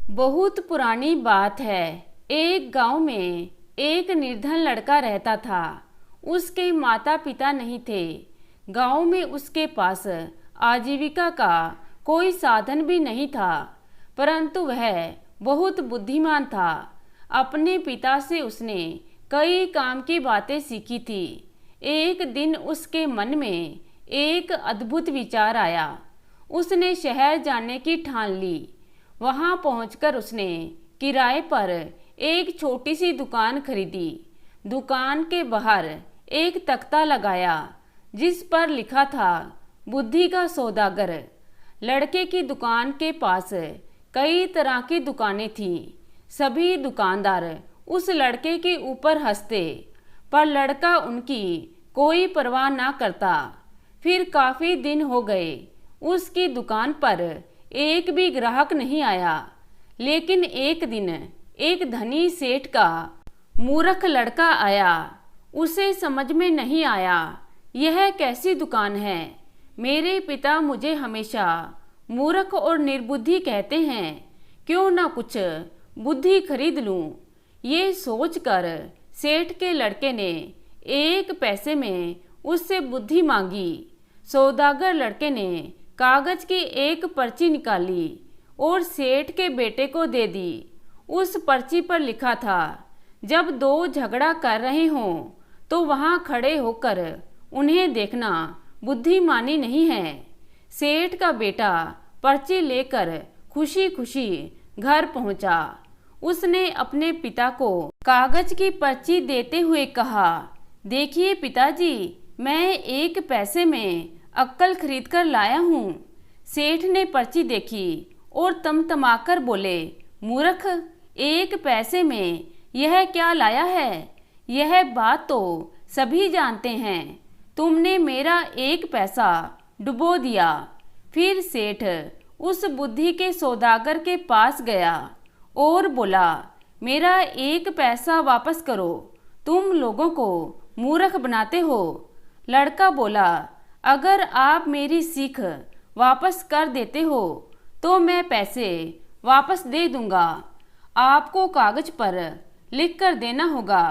बहुत पुरानी बात है। एक गांव में एक निर्धन लड़का रहता था। उसके माता पिता नहीं थे। गांव में उसके पास आजीविका का कोई साधन भी नहीं था, परंतु वह बहुत बुद्धिमान था। अपने पिता से उसने कई काम की बातें सीखी थी। एक दिन उसके मन में एक अद्भुत विचार आया। उसने शहर जाने की ठान ली। वहां पहुंचकर उसने किराए पर एक छोटी सी दुकान खरीदी। दुकान के बाहर एक तख्ता लगाया जिस पर लिखा था बुद्धि का सौदागर। लड़के की दुकान के पास कई तरह की दुकानें थीं। सभी दुकानदार उस लड़के के ऊपर हंसते, पर लड़का उनकी कोई परवाह ना करता। फिर काफी दिन हो गए, उसकी दुकान पर एक भी ग्राहक नहीं आया। लेकिन एक दिन एक धनी सेठ का मूर्ख लड़का आया। उसे समझ में नहीं आया, यह कैसी दुकान है। मेरे पिता मुझे हमेशा मूर्ख और निर्बुद्धि कहते हैं, क्यों ना कुछ बुद्धि खरीद लूं। ये सोचकर सेठ के लड़के ने 1 पैसे में उससे बुद्धि मांगी। सौदागर लड़के ने कागज की एक पर्ची निकाली और सेठ के बेटे को दे दी। उस पर्ची पर लिखा था, जब 2 झगड़ा कर रहे हों तो वहां खड़े होकर उन्हें देखना बुद्धिमानी नहीं है। सेठ का बेटा पर्ची लेकर खुशी खुशी घर पहुंचा। उसने अपने पिता को कागज की पर्ची देते हुए कहा, देखिए पिताजी, मैं 1 पैसे में अक्ल खरीद कर लाया हूँ। सेठ ने पर्ची देखी और तमतमाकर बोले, मूर्ख, 1 पैसे में यह क्या लाया है। यह बात तो सभी जानते हैं, तुमने मेरा 1 पैसा डुबो दिया। फिर सेठ उस बुद्धि के सौदागर के पास गया और बोला, मेरा 1 पैसा वापस करो, तुम लोगों को मूर्ख बनाते हो। लड़का बोला, अगर आप मेरी सीख वापस कर देते हो तो मैं पैसे वापस दे दूंगा। आपको कागज पर लिख कर देना होगा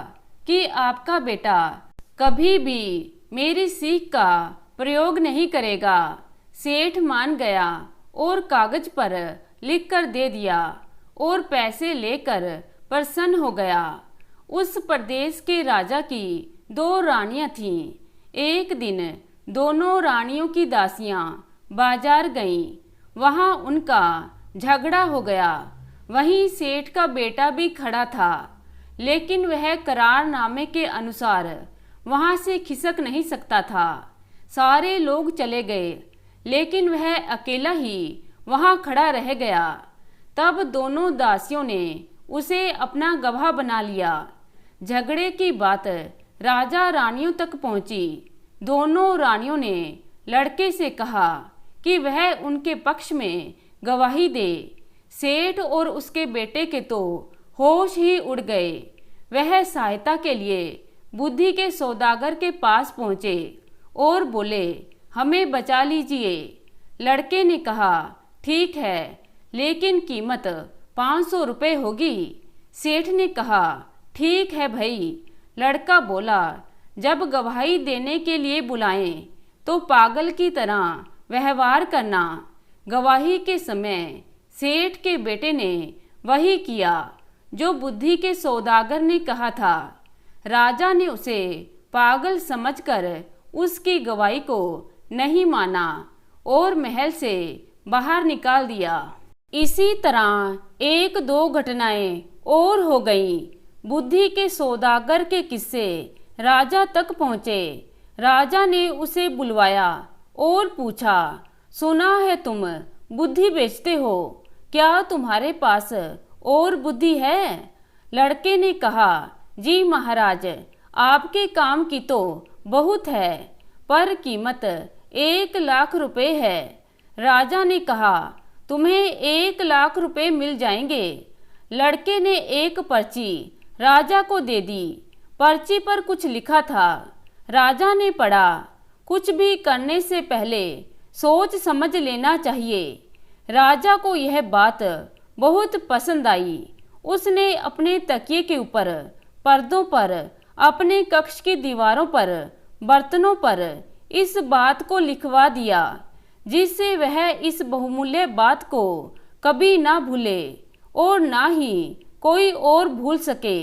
कि आपका बेटा कभी भी मेरी सीख का प्रयोग नहीं करेगा। सेठ मान गया और कागज पर लिख कर दे दिया और पैसे लेकर प्रसन्न हो गया। उस प्रदेश के राजा की 2 रानियां थीं। एक दिन दोनों रानियों की दासियां बाजार गईं। वहां उनका झगड़ा हो गया। वहीं सेठ का बेटा भी खड़ा था, लेकिन वह करारनामे के अनुसार वहां से खिसक नहीं सकता था। सारे लोग चले गए, लेकिन वह अकेला ही वहां खड़ा रह गया। तब दोनों दासियों ने उसे अपना गवाह बना लिया। झगड़े की बात राजा रानियों तक पहुंची। दोनों रानियों ने लड़के से कहा कि वह उनके पक्ष में गवाही दे। सेठ और उसके बेटे के तो होश ही उड़ गए। वह सहायता के लिए बुद्धि के सौदागर के पास पहुंचे और बोले, हमें बचा लीजिए। लड़के ने कहा, ठीक है, लेकिन कीमत 500 रुपये होगी। सेठ ने कहा, ठीक है भाई। लड़का बोला, जब गवाही देने के लिए बुलाएं तो पागल की तरह व्यवहार करना। गवाही के समय सेठ के बेटे ने वही किया जो बुद्धि के सौदागर ने कहा था। राजा ने उसे पागल समझकर उसकी गवाही को नहीं माना और महल से बाहर निकाल दिया। इसी तरह 1-2 घटनाएं और हो गईं। बुद्धि के सौदागर के किस्से राजा तक पहुँचे। राजा ने उसे बुलवाया और पूछा, सुना है तुम बुद्धि बेचते हो, क्या तुम्हारे पास और बुद्धि है। लड़के ने कहा, जी महाराज, आपके काम की तो बहुत है, पर कीमत 1 लाख रुपए है। राजा ने कहा, तुम्हें 1 लाख रुपए मिल जाएंगे। लड़के ने एक पर्ची राजा को दे दी। पर्ची पर कुछ लिखा था। राजा ने पढ़ा, कुछ भी करने से पहले सोच समझ लेना चाहिए। राजा को यह बात बहुत पसंद आई। उसने अपने तकिए के ऊपर, पर्दों पर, अपने कक्ष की दीवारों पर, बर्तनों पर इस बात को लिखवा दिया, जिससे वह इस बहुमूल्य बात को कभी ना भूले और ना ही कोई और भूल सके।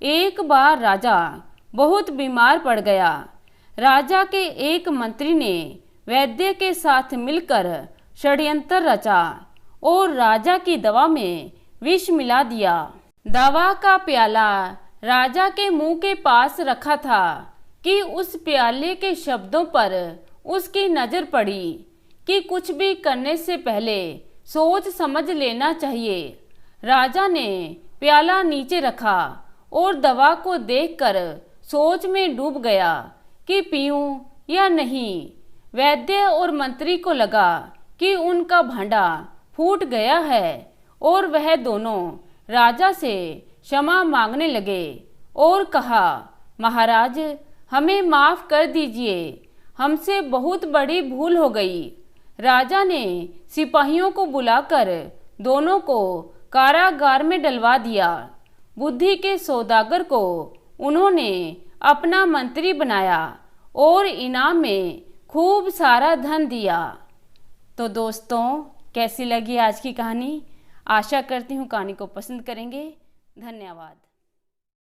एक बार राजा बहुत बीमार पड़ गया। राजा के एक मंत्री ने वैद्य के साथ मिलकर षड्यंत्र रचा और राजा की दवा में विष मिला दिया। दवा का प्याला राजा के मुंह के पास रखा था कि उस प्याले के शब्दों पर उसकी नजर पड़ी कि कुछ भी करने से पहले सोच समझ लेना चाहिए। राजा ने प्याला नीचे रखा और दवा को देखकर सोच में डूब गया कि पीऊं या नहीं। वैद्य और मंत्री को लगा कि उनका भांडा फूट गया है और वह दोनों राजा से क्षमा मांगने लगे और कहा, महाराज, हमें माफ कर दीजिए, हमसे बहुत बड़ी भूल हो गई। राजा ने सिपाहियों को बुलाकर दोनों को कारागार में डलवा दिया। बुद्धि के सौदागर को उन्होंने अपना मंत्री बनाया और इनाम में खूब सारा धन दिया। तो दोस्तों, कैसी लगी आज की कहानी? आशा करती हूँ कहानी को पसंद करेंगे। धन्यवाद।